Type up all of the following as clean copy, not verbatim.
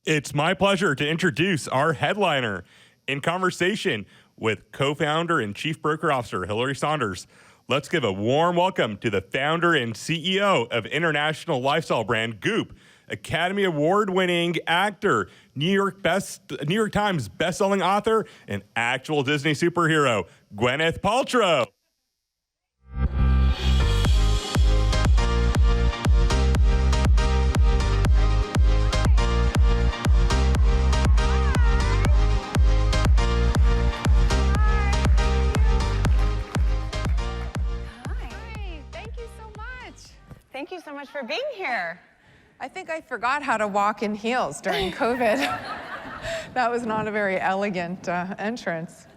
It's my pleasure to introduce our headliner in conversation with co-founder and chief broker officer Hilary Saunders. Let's give a warm welcome to the founder and CEO of international lifestyle brand Goop, Academy Award-winning actor, New York Times bestselling author, and actual Disney superhero, Gwyneth Paltrow. Thank you so much for being here. I think I forgot how to walk in heels during COVID. That was not a very elegant entrance.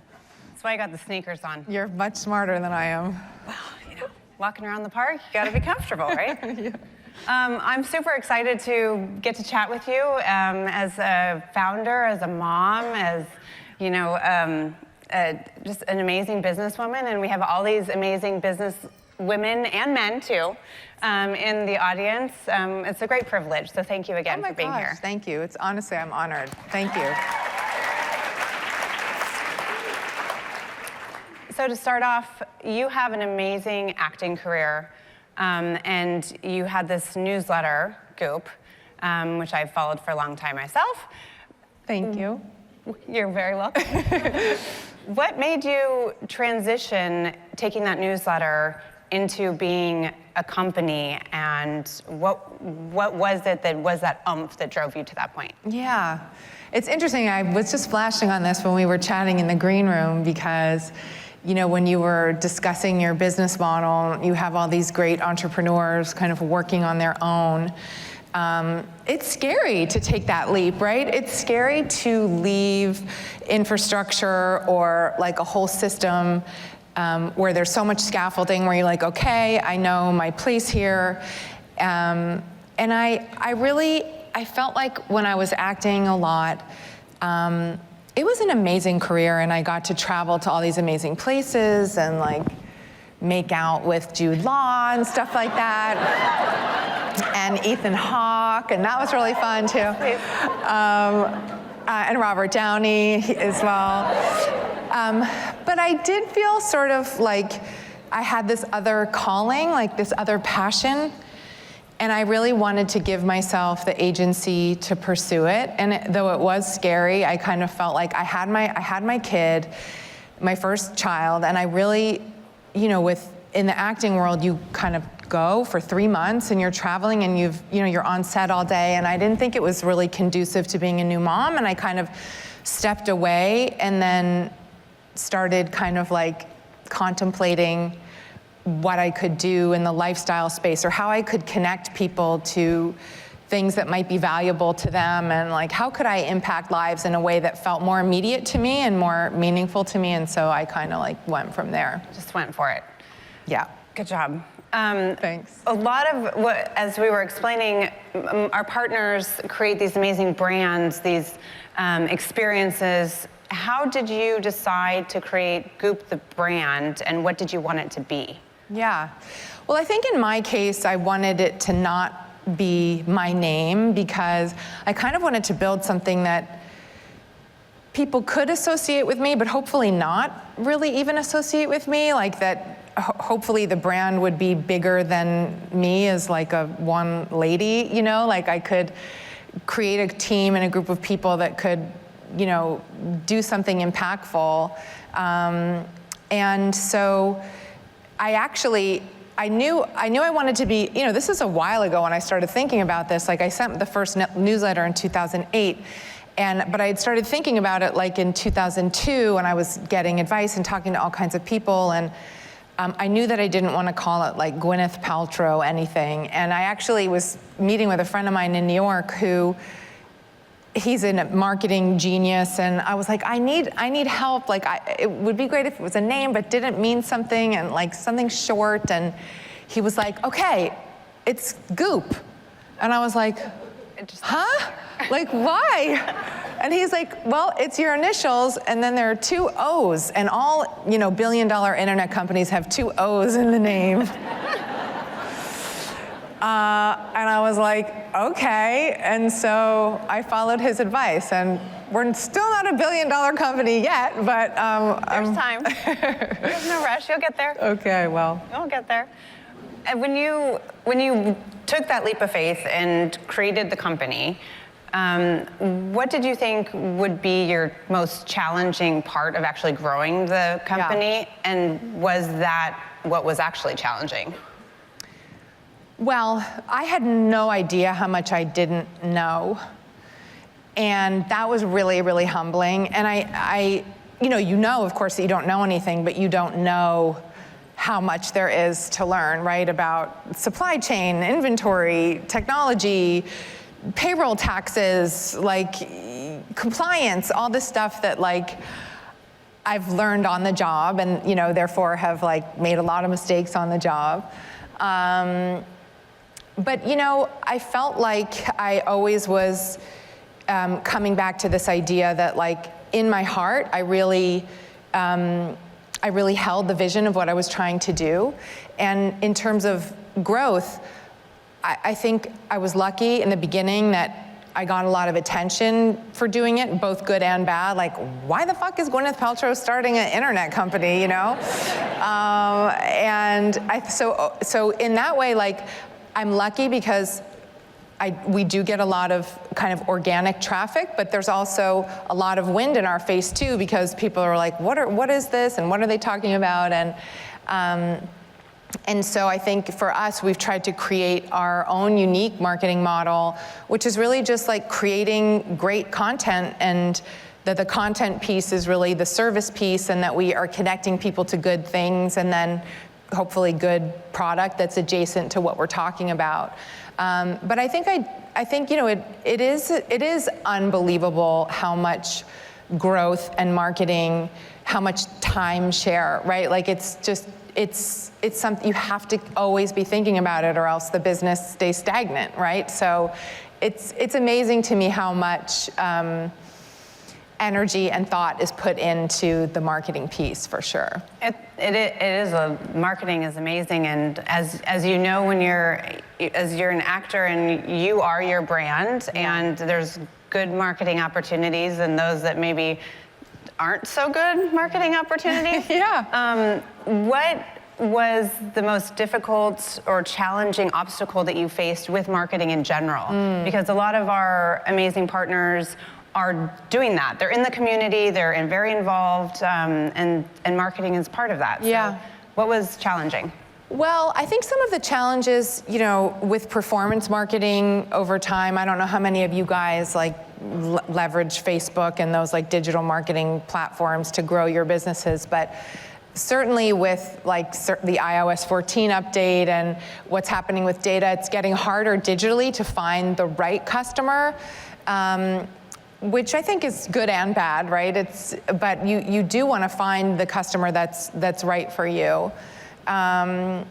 That's why I got the sneakers on. You're much smarter than I am. Well, you know, walking around the park, you gotta be comfortable, right? Yeah. I'm super excited to get to chat with you as a founder, as a mom, as, you know, just an amazing businesswoman, and we have all these amazing business women and men too in the audience. It's a great privilege, so thank you again for being here. Thank you. It's honestly, I'm honored. Thank you. So to start off, you have an amazing acting career, and you had this newsletter, Goop, which I've followed for a long time myself. Thank you. You're very welcome. What made you transition taking that newsletter into being a company, and what was it that was that oomph that drove you to that point? Yeah, it's interesting. I was just flashing on this when we were chatting in the green room because, you know, when you were discussing your business model, you have all these great entrepreneurs kind of working on their own. It's scary to take that leap, right? It's scary to leave infrastructure or like a whole system where there's so much scaffolding where you're like, okay, I know my place here. And I felt like when I was acting a lot, it was an amazing career, and I got to travel to all these amazing places and like make out with Jude Law and stuff like that. And Ethan Hawke, and that was really fun too. And Robert Downey as well. But I did feel sort of like I had this other calling, like this other passion, and I really wanted to give myself the agency to pursue it. And though it was scary, I kind of felt like I had my kid, my first child, and I really, you know, in the acting world, you kind of go for 3 months and you're traveling and you're on set all day, and I didn't think it was really conducive to being a new mom, and I kind of stepped away and then started kind of like contemplating what I could do in the lifestyle space or how I could connect people to things that might be valuable to them, and like how could I impact lives in a way that felt more immediate to me and more meaningful to me, and so I kind of like went from there. Just went for it. Yeah. Good job. Thanks. A lot of what, as we were explaining, our partners create these amazing brands, these experiences. How did you decide to create Goop, the brand, and what did you want it to be? Yeah. Well, I think in my case, I wanted it to not be my name because I kind of wanted to build something that people could associate with me, but hopefully not really even associate with me, like that hopefully the brand would be bigger than me as like a one lady, you know, like I could create a team and a group of people that could, you know, do something impactful. And so I knew I wanted to be, you know, this is a while ago when I started thinking about this. Like I sent the first newsletter in 2008, but I had started thinking about it like in 2002 when I was getting advice and talking to all kinds of people, and I knew that I didn't want to call it like Gwyneth Paltrow anything. And I actually was meeting with a friend of mine in New York who, he's a marketing genius, and I was like, I need help. Like, it would be great if it was a name, but didn't mean something, and like something short. And he was like, okay, it's Goop. And I was like, huh? Like, why? And he's like, well, it's your initials, and then there are 2 O's, and all, you know, billion-dollar internet companies have 2 O's in the name. And And I was like, okay. And so I followed his advice. And we're still not a $1 billion company yet, but there's time. There's no rush. You'll get there. Okay, well. You'll get there. And when you took that leap of faith and created the company, what did you think would be your most challenging part of actually growing the company? Yeah. And was that what was actually challenging? Well, I had no idea how much I didn't know. And that was really, really humbling. And I of course, that you don't know anything, but you don't know how much there is to learn, right? About supply chain, inventory, technology, payroll taxes, like compliance, all this stuff that like I've learned on the job and, therefore have like made a lot of mistakes on the job. But, I felt like I always was coming back to this idea that like in my heart, I really held the vision of what I was trying to do. And in terms of growth, I think I was lucky in the beginning that I got a lot of attention for doing it, both good and bad. Like, why the fuck is Gwyneth Paltrow starting an internet company, So in that way, like, I'm lucky because we do get a lot of kind of organic traffic, but there's also a lot of wind in our face too, because people are like, what is this, and what are they talking about? And so I think for us, we've tried to create our own unique marketing model, which is really just like creating great content, and that the content piece is really the service piece, and that we are connecting people to good things, and then hopefully good product that's adjacent to what we're talking about. But I think it is unbelievable how much growth and marketing, how much time share, right? Like it's something you have to always be thinking about it, or else the business stays stagnant, right? So it's amazing to me how much energy and thought is put into the marketing piece, for sure. Marketing is amazing, and as you know, when you're an actor and you are your brand, and there's good marketing opportunities and those that maybe aren't so good marketing opportunities. Yeah. What was the most difficult or challenging obstacle that you faced with marketing in general? Because a lot of our amazing partners are doing that. They're in the community, they're very involved, and marketing is part of that. Yeah. So what was challenging? Well, I think some of the challenges, with performance marketing over time, I don't know how many of you guys like leverage Facebook and those like digital marketing platforms to grow your businesses, but certainly with like the iOS 14 update and what's happening with data, it's getting harder digitally to find the right customer. Which I think is good and bad, right? But you do want to find the customer that's right for you. And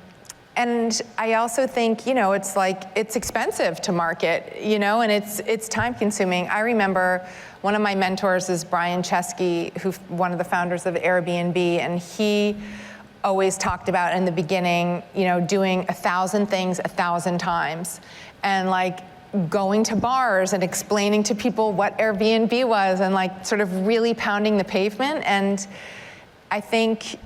I also think, it's expensive to market, and it's time consuming. I remember one of my mentors is Brian Chesky, one of the founders of Airbnb, and he always talked about in the beginning, doing 1,000 things 1,000 times, and like going to bars and explaining to people what Airbnb was, and like sort of really pounding the pavement. And I think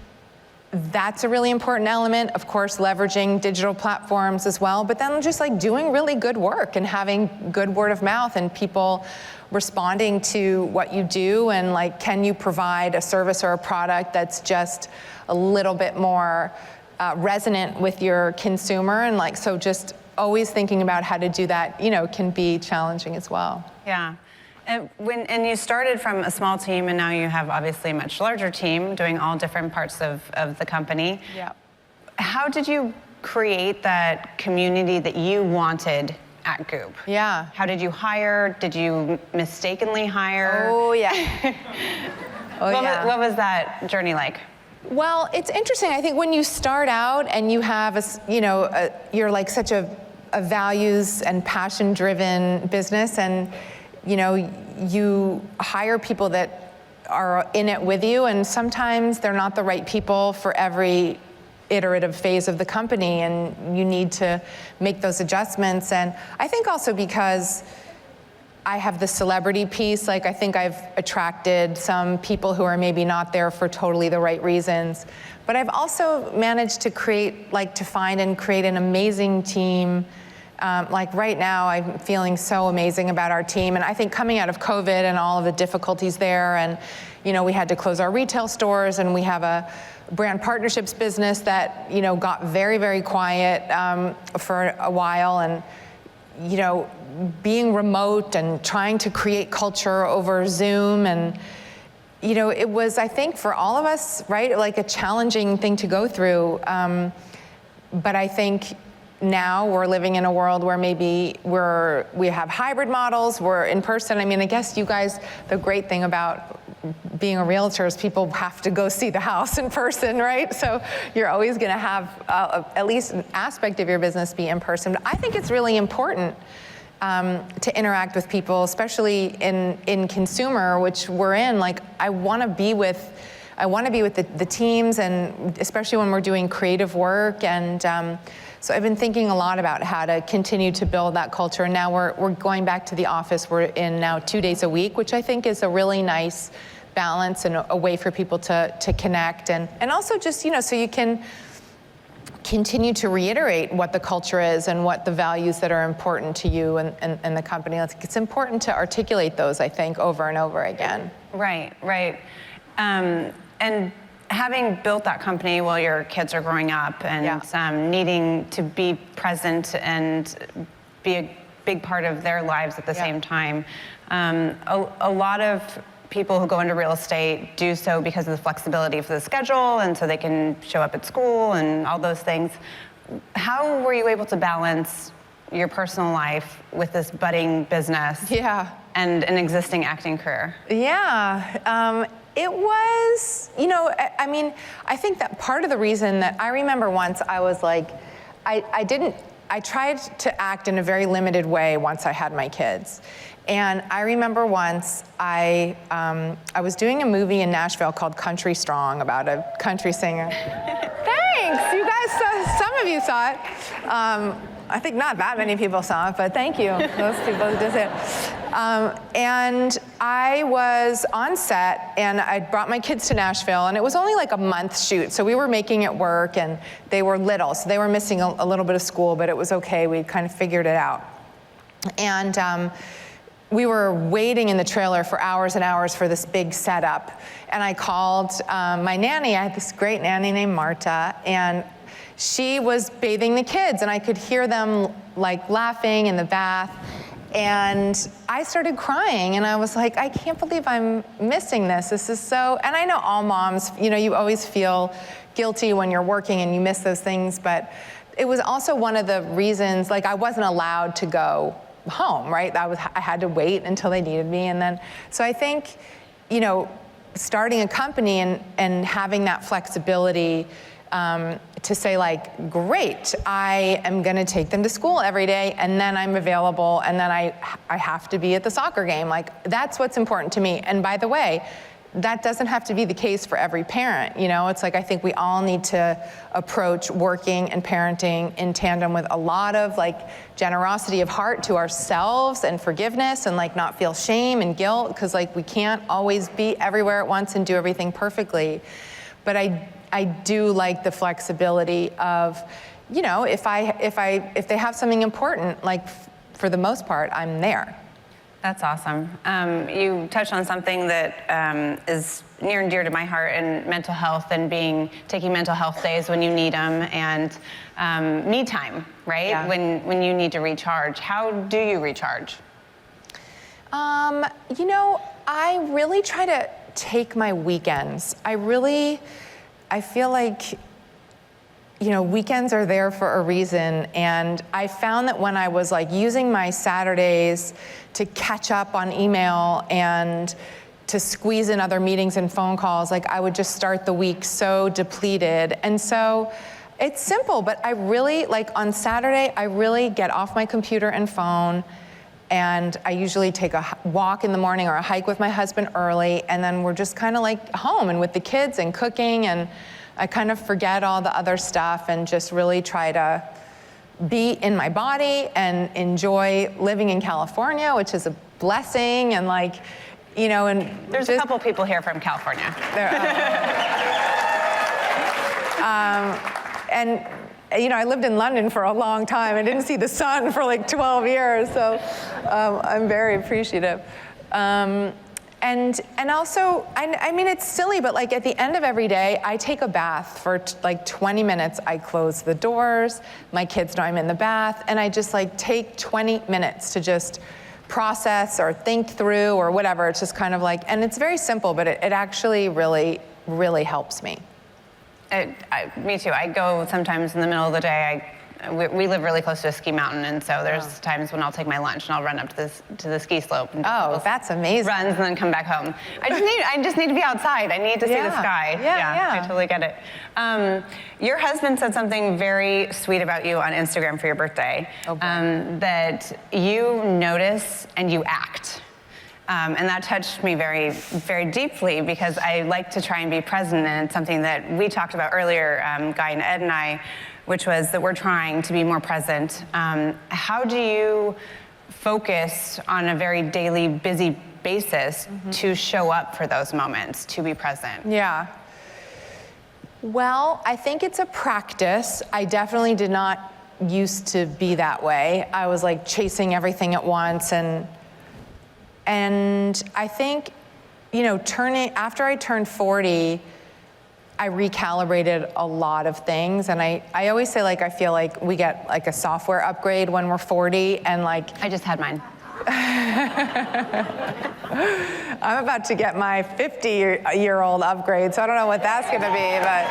that's a really important element. Of course, leveraging digital platforms as well, but then just like doing really good work and having good word of mouth and people responding to what you do, and like, can you provide a service or a product that's just a little bit more resonant with your consumer? And like, so just always thinking about how to do that, can be challenging as well. Yeah. And you started from a small team, and now you have obviously a much larger team doing all different parts of the company. Yeah. How did you create that community that you wanted at Goop? Yeah. How did you hire? Did you mistakenly hire? Oh, yeah. What was that journey like? Well, it's interesting. I think when you start out and you have you're like such a values and passion-driven business, and you hire people that are in it with you, and sometimes they're not the right people for every iterative phase of the company, and you need to make those adjustments. And I think also because I have the celebrity piece, like I think I've attracted some people who are maybe not there for totally the right reasons. But I've also managed to find and create an amazing team. Like right now, I'm feeling so amazing about our team. And I think coming out of COVID and all of the difficulties there, and we had to close our retail stores, and we have a brand partnerships business that got very, very quiet for a while, and being remote and trying to create culture over Zoom, and it was, I think, for all of us, right, like a challenging thing to go through. But I think now we're living in a world where maybe we have hybrid models, we're in person. I mean, I guess you guys, the great thing about being a realtor is people have to go see the house in person, right? So you're always going to have at least an aspect of your business be in person. But I think it's really important to interact with people, especially in consumer, which we're in. Like, I want to be with the teams, and especially when we're doing creative work. And so I've been thinking a lot about how to continue to build that culture. And now we're going back to the office. We're in now 2 days a week, which I think is a really nice balance and a way for people to connect. And also just, so you can continue to reiterate what the culture is and what the values that are important to you and the company. It's important to articulate those, I think, over and over again. Right. And having built that company while your kids are growing up and needing to be present and be a big part of their lives at the same time, a lot of people who go into real estate do so because of the flexibility for the schedule, and so they can show up at school and all those things. How were you able to balance your personal life with this budding business and an existing acting career? It was, I think that part of the reason that I remember once I was like, I tried to act in a very limited way once I had my kids. And I remember once I was doing a movie in Nashville called Country Strong about a country singer. Thanks, you guys, some of you saw it. I think not that many people saw it, but thank you, those people who did it. And I was on set, and I brought my kids to Nashville, and it was only like a month shoot, so we were making it work, and they were little, so they were missing a little bit of school, but it was okay, we kind of figured it out. And we were waiting in the trailer for hours and hours for this big setup, and I called my nanny. I had this great nanny named Marta, and she was bathing the kids, and I could hear them like laughing in the bath. And I started crying, and I was like, I can't believe I'm missing this. This is so, and I know all moms, you always feel guilty when you're working and you miss those things, but it was also one of the reasons, like, I wasn't allowed to go home, right? I had to wait until they needed me. And then, so I think, starting a company and having that flexibility to say, like, great, I am going to take them to school every day, and then I'm available, and then I have to be at the soccer game. Like, that's what's important to me. And by the way, that doesn't have to be the case for every parent. It's like, I think we all need to approach working and parenting in tandem with a lot of like generosity of heart to ourselves and forgiveness, and like not feel shame and guilt, because like we can't always be everywhere at once and do everything perfectly. But I do like the flexibility of, if they have something important, like for the most part, I'm there. That's awesome. You touched on something that is near and dear to my heart, and mental health, and taking mental health days when you need them, and me time, right? Yeah. When you need to recharge. How do you recharge? I really try to take my weekends. I feel like, weekends are there for a reason. And I found that when I was like using my Saturdays to catch up on email and to squeeze in other meetings and phone calls, like I would just start the week so depleted. And so it's simple, but I really, like on Saturday, I really get off my computer and phone, and I usually take a walk in the morning or a hike with my husband early, and then we're just kind of like home and with the kids and cooking, and I kind of forget all the other stuff and just really try to be in my body and enjoy living in California, which is a blessing, and like, you know, and there's a couple people here from California. And you know, I lived in London for a long time. I didn't see the sun for like 12 years, so I'm very appreciative. And also, I mean, it's silly, but like at the end of every day, I take a bath for like 20 minutes. I close the doors, my kids know I'm in the bath, and I just like take 20 minutes to just process or think through or whatever. It's just kind of like, and it's very simple, but it actually really, really helps me. Me too. I go sometimes in the middle of the day. We live really close to a ski mountain, and so there's times when I'll take my lunch and I'll run up to the ski slope. And that's amazing. Runs and then come back home. I just need to be outside. I need to see the sky. Yeah. I totally get it. Your husband said something very sweet about you on Instagram for your birthday. That you notice and you act. And that touched me very, very deeply, because I like to try and be present, and it's something that we talked about earlier, Guy and Ed and I, which was that we're trying to be more present. How do you focus on a very daily, busy basis to show up for those moments, to be present? Yeah. Well, I think it's a practice. I definitely did not used to be that way. I was like chasing everything at once, and I think, you know, after I turned 40, I recalibrated a lot of things, and I always say, like, I feel like we get like a software upgrade when we're 40, and like I just had mine. I'm about to get my 50-year-old upgrade, so I don't know what that's going to be, but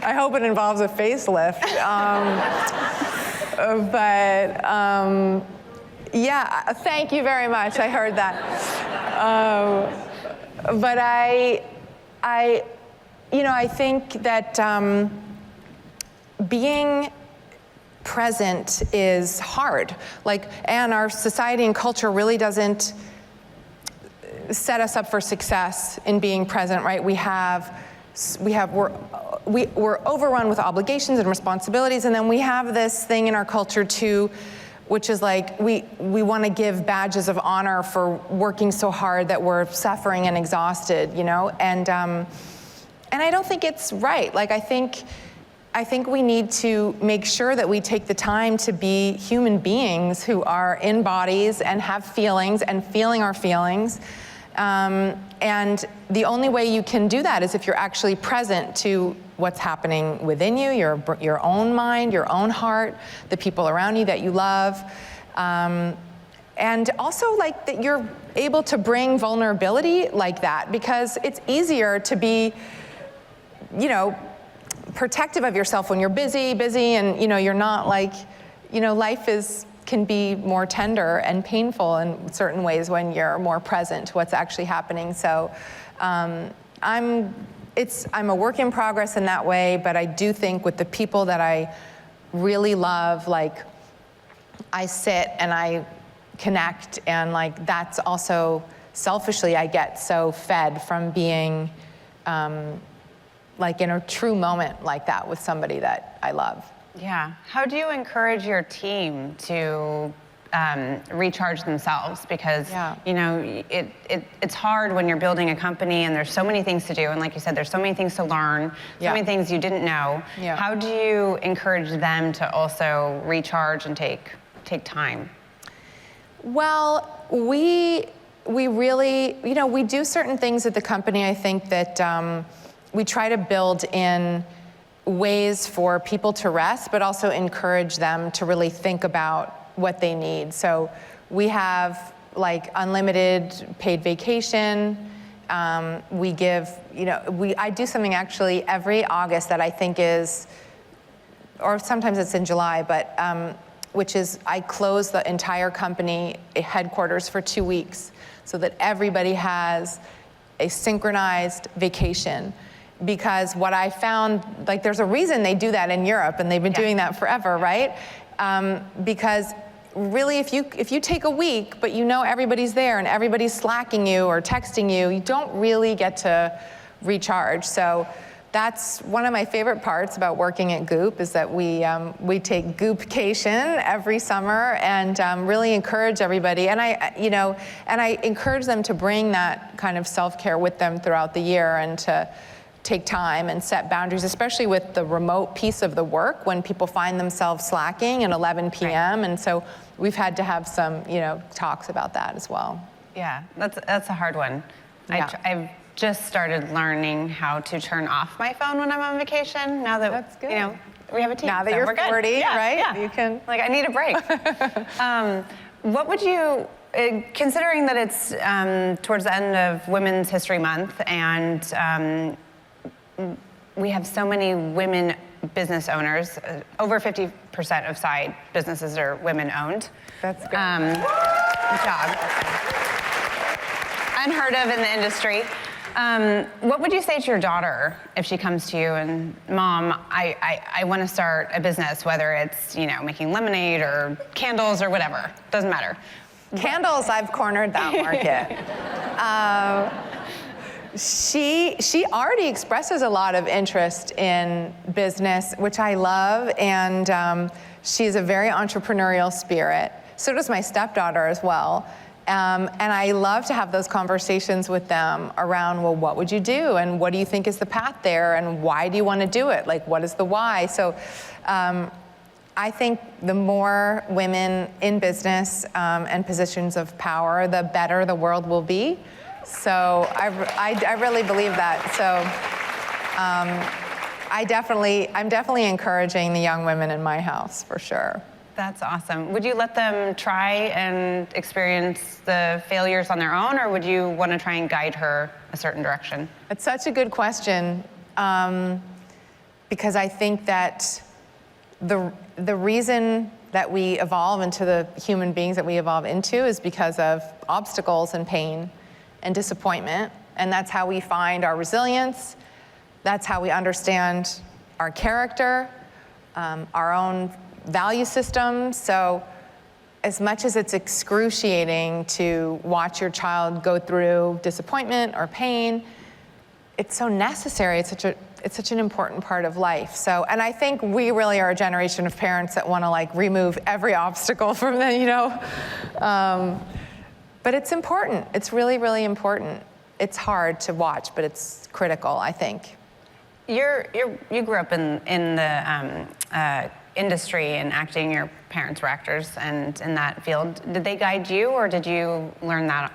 I hope it involves a facelift. Yeah, thank you very much. I heard that. But I think that being present is hard. Like, and our society and culture really doesn't set us up for success in being present, right? We're overrun with obligations and responsibilities, and then we have this thing in our culture too, which is like we want to give badges of honor for working so hard that we're suffering and exhausted, you know, and I don't think it's right. Like, I think we need to make sure that we take the time to be human beings who are in bodies and have feelings and feeling our feelings. And the only way you can do that is if you're actually present to what's happening within you, your own mind, your own heart, the people around you that you love. And also, like, that you're able to bring vulnerability like that, because it's easier to be, you know, protective of yourself when you're busy, and, you know, you're not like, you know, life can be more tender and painful in certain ways when you're more present to what's actually happening. So I'm a work in progress in that way, but I do think with the people that I really love, like, I sit and I connect, and like, that's also selfishly, I get so fed from being like in a true moment like that with somebody that I love. Yeah. How do you encourage your team to recharge themselves? Because you know, it's hard when you're building a company and there's so many things to do, and like you said, there's so many things to learn, so many things you didn't know. How do you encourage them to also recharge and take time? Well, we really, you know, we do certain things at the company. I think that we try to build in ways for people to rest, but also encourage them to really think about what they need. So we have like unlimited paid vacation. We give, you know, I do something actually every August that I think is, or sometimes it's in July, but which is I close the entire company headquarters for 2 weeks so that everybody has a synchronized vacation. Because what I found, like, there's a reason they do that in Europe, and they've been doing that forever, right? Because really, if you take a week, but you know everybody's there and everybody's slacking you or texting you, you don't really get to recharge. So that's one of my favorite parts about working at Goop, is that we take Goopcation every summer and really encourage everybody. And I encourage them to bring that kind of self-care with them throughout the year, and to take time and set boundaries, especially with the remote piece of the work, when people find themselves slacking at 11 p.m. Right. And so we've had to have some, talks about that as well. Yeah, that's a hard one. Yeah. I've just started learning how to turn off my phone when I'm on vacation. Now that That's good. We have a team. Now that so you're we're good. 40, yeah, right? Yeah. You can. Like, I need a break. What would you, considering that it's towards the end of Women's History Month, and we have so many women business owners, over 50% of side businesses are women owned. That's good. Good job. Unheard of in the industry. What would you say to your daughter if she comes to you and, Mom, I want to start a business, whether it's, making lemonade or candles or whatever, doesn't matter. Candles, I've cornered that market. She already expresses a lot of interest in business, which I love, and she's a very entrepreneurial spirit. So does my stepdaughter as well. And I love to have those conversations with them around, well, what would you do? And what do you think is the path there? And why do you want to do it? Like, what is the why? So I think the more women in business and positions of power, the better the world will be. So I really believe that. So I'm definitely encouraging the young women in my house, for sure. That's awesome. Would you let them try and experience the failures on their own, or would you want to try and guide her a certain direction? It's such a good question, because I think that the reason that we evolve into the human beings that we evolve into is because of obstacles and pain and disappointment, and that's how we find our resilience. That's how we understand our character, our own value system. So as much as it's excruciating to watch your child go through disappointment or pain, it's so necessary. It's such an important part of life. So, and I think we really are a generation of parents that want to remove every obstacle from them, but it's important. It's really, really important. It's hard to watch, but it's critical, I think. You grew up in the industry and acting. Your parents were actors and in that field. Did they guide you, or did you learn that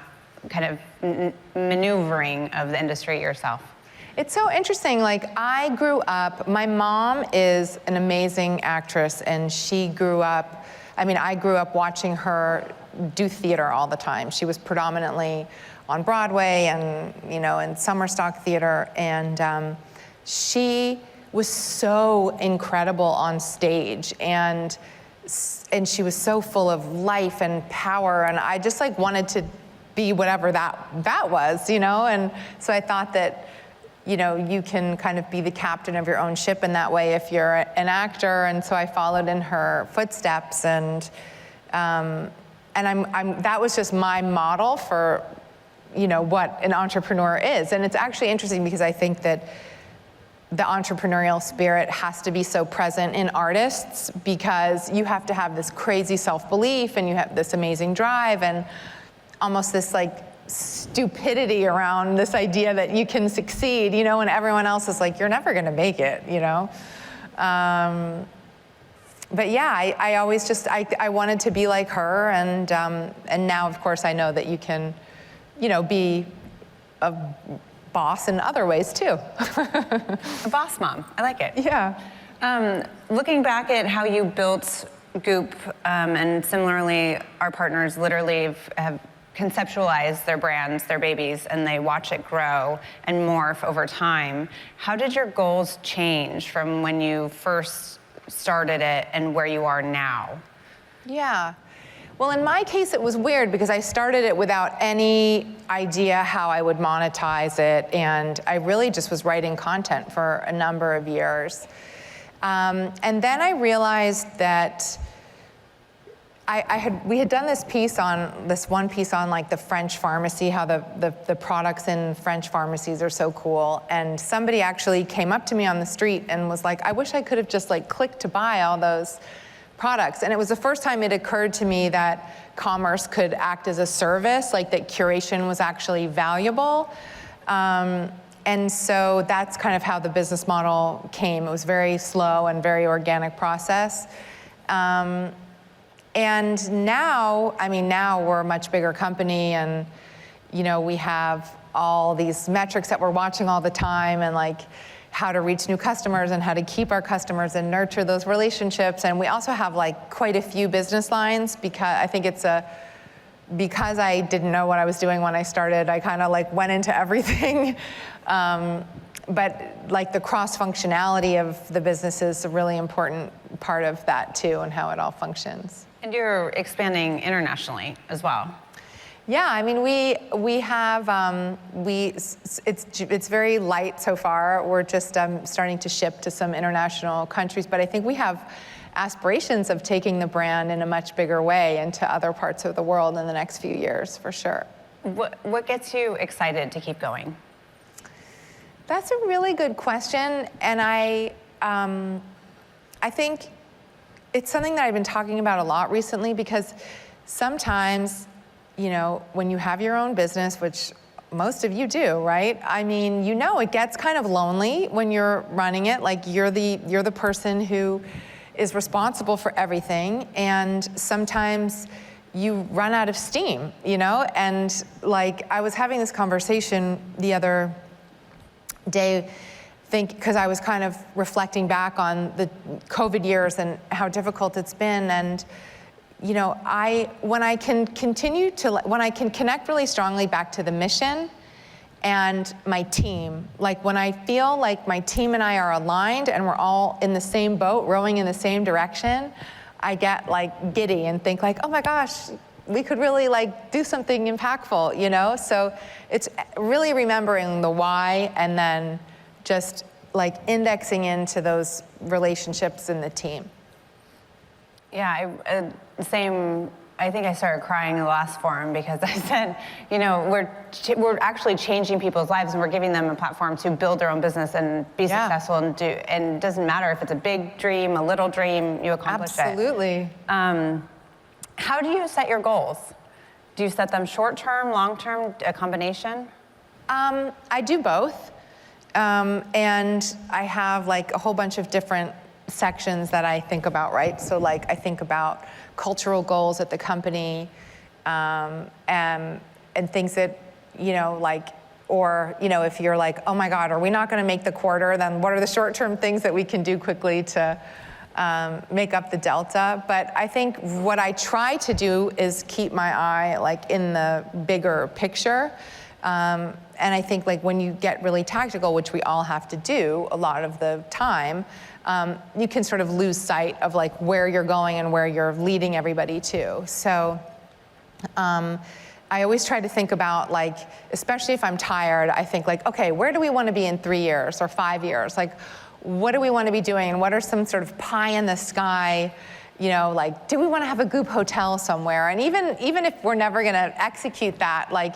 kind of maneuvering of the industry yourself? It's so interesting. I grew up, my mom is an amazing actress, and she grew up, I grew up watching her do theater all the time. She was predominantly on Broadway and, in summer stock theater, and she was so incredible on stage, and she was so full of life and power, and I just wanted to be whatever that was, and so I thought that you can kind of be the captain of your own ship in that way if you're an actor, and so I followed in her footsteps, and that was just my model for what an entrepreneur is. And it's actually interesting because I think that the entrepreneurial spirit has to be so present in artists, because you have to have this crazy self-belief, and you have this amazing drive, and almost this stupidity around this idea that you can succeed, and everyone else is you're never going to make it, But yeah, I always I wanted to be like her, and now, of course, I know that you can, be a boss in other ways too. A boss mom, I like it. Yeah. Looking back at how you built Goop, and similarly, our partners literally have conceptualized their brands, their babies, and they watch it grow and morph over time. How did your goals change from when you first started it and where you are now? Yeah. Well, in my case, it was weird because I started it without any idea how I would monetize it, and I really just was writing content for a number of years. And then I realized that we had done this one piece on like the French pharmacy, how the products in French pharmacies are so cool. And somebody actually came up to me on the street and was like, I wish I could have just like clicked to buy all those products. And it was the first time it occurred to me that commerce could act as a service, like that curation was actually valuable. And so that's kind of how the business model came. It was very slow and very organic process. And now, now we're a much bigger company, and we have all these metrics that we're watching all the time, and like how to reach new customers and how to keep our customers and nurture those relationships. And we also have like quite a few business lines, because I think because I didn't know what I was doing when I started, I kind of like went into everything. But like the cross-functionality of the business is a really important part of that too, and how it all functions. And you're expanding internationally as well. Yeah, we have, it's very light so far. We're just starting to ship to some international countries, but I think we have aspirations of taking the brand in a much bigger way into other parts of the world in the next few years, for sure. What gets you excited to keep going? That's a really good question, and I think it's something that I've been talking about a lot recently, because sometimes, when you have your own business, which most of you do, right? It gets kind of lonely when you're running it. Like you're the person who is responsible for everything, and sometimes you run out of steam, And like I was having this conversation the other day, because I was kind of reflecting back on the COVID years and how difficult it's been, and when I can connect really strongly back to the mission and my team, like when I feel like my team and I are aligned and we're all in the same boat, rowing in the same direction, I get like giddy and think like, oh my gosh, we could really like do something impactful, So it's really remembering the why, and then just like indexing into those relationships in the team. Yeah, I think I started crying in the last forum, because I said, we're actually changing people's lives, and we're giving them a platform to build their own business and be successful, and it doesn't matter if it's a big dream, a little dream, you accomplish it. Absolutely. How do you set your goals? Do you set them short-term, long-term, a combination? I do both. And I have like a whole bunch of different sections that I think about, right? So like I think about cultural goals at the company, and things that, if you're like, oh my God, are we not gonna make the quarter? Then what are the short-term things that we can do quickly to make up the delta? But I think what I try to do is keep my eye like in the bigger picture. And I think like when you get really tactical, which we all have to do a lot of the time, you can sort of lose sight of like where you're going and where you're leading everybody to. So I always try to think about like, especially if I'm tired, I think like, okay, where do we want to be in 3 years or 5 years? Like, what do we want to be doing? And what are some sort of pie in the sky, like, do we want to have a Goop hotel somewhere? And even if we're never going to execute that, like,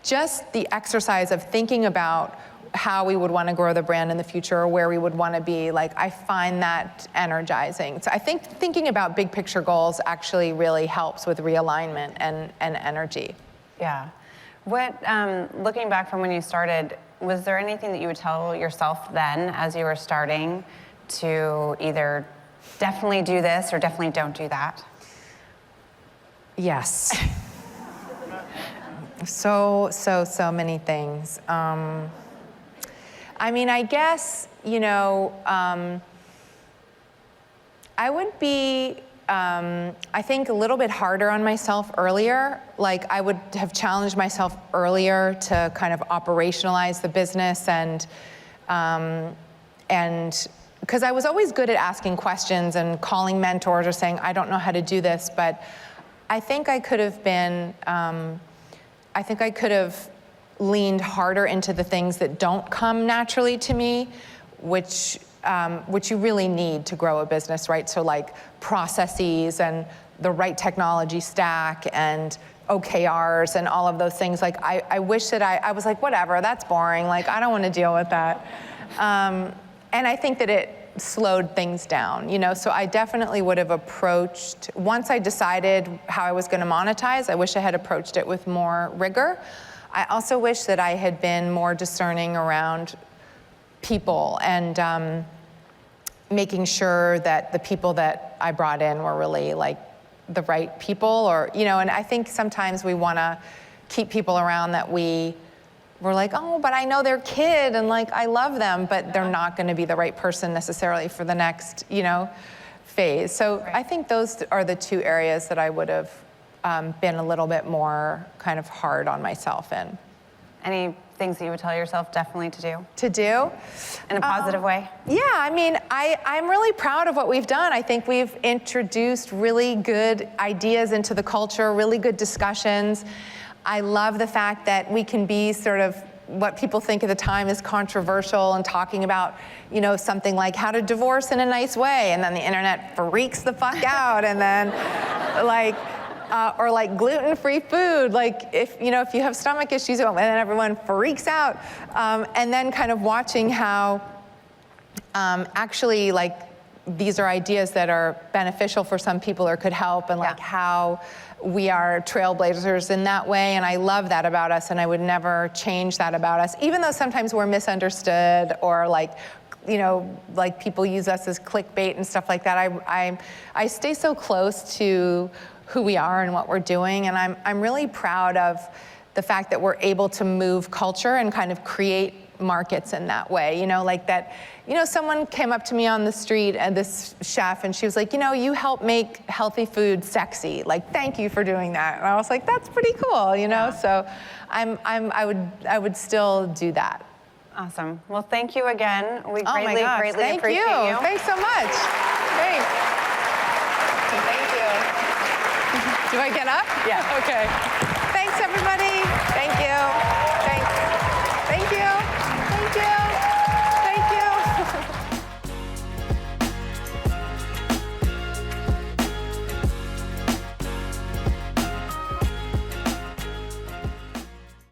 just the exercise of thinking about how we would want to grow the brand in the future, or where we would want to be, like, I find that energizing. So I think thinking about big picture goals actually really helps with realignment and energy. Yeah. What, looking back from when you started, was there anything that you would tell yourself then as you were starting to either definitely do this or definitely don't do that? Yes. So many things. I guess, I would be, I think, a little bit harder on myself earlier. Like, I would have challenged myself earlier to kind of operationalize the business, and because I was always good at asking questions and calling mentors or saying, I don't know how to do this, but I think I could have been, I think I could have leaned harder into the things that don't come naturally to me, which you really need to grow a business, right? So like processes and the right technology stack and OKRs and all of those things. Like, I wish that I was like, whatever, that's boring. Like, I don't want to deal with that. And I think that it slowed things down, you know? So I definitely would have approached, once I decided how I was going to monetize, I wish I had approached it with more rigor. I also wish that I had been more discerning around people and making sure that the people that I brought in were really like the right people, or, you know, and I think sometimes we want to keep people around that we're like, oh, but I know their kid and like I love them, but they're not going to be the right person necessarily for the next, you know, phase. So I think those are the two areas that I would have been a little bit more kind of hard on myself in. Any things that you would tell yourself definitely to do? To do? In a positive way? Yeah, I mean, I'm really proud of what we've done. I think we've introduced really good ideas into the culture, really good discussions. I love the fact that we can be sort of what people think at the time is controversial and talking about, you know, something like how to divorce in a nice way, and then the internet freaks the fuck out, and then like, or like gluten-free food, like if you have stomach issues, and then everyone freaks out, and then kind of watching how actually like these are ideas that are beneficial for some people or could help, and like how we are trailblazers in that way, and I love that about us, and I would never change that about us, even though sometimes we're misunderstood or like, you know, like people use us as clickbait and stuff like that. I stay so close to who we are and what we're doing, and I'm really proud of the fact that we're able to move culture and kind of create markets in that way, you know, like that, you know, someone came up to me on the street, and this chef, and she was like, you know, you help make healthy food sexy, like, thank you for doing that. And I was like, that's pretty cool, you know, so I would still do that. Awesome. Well, thank you again. We Oh my greatly gosh, appreciate thank you. Thanks so much. Thanks. Thank you. Do I get up? Yeah. Okay.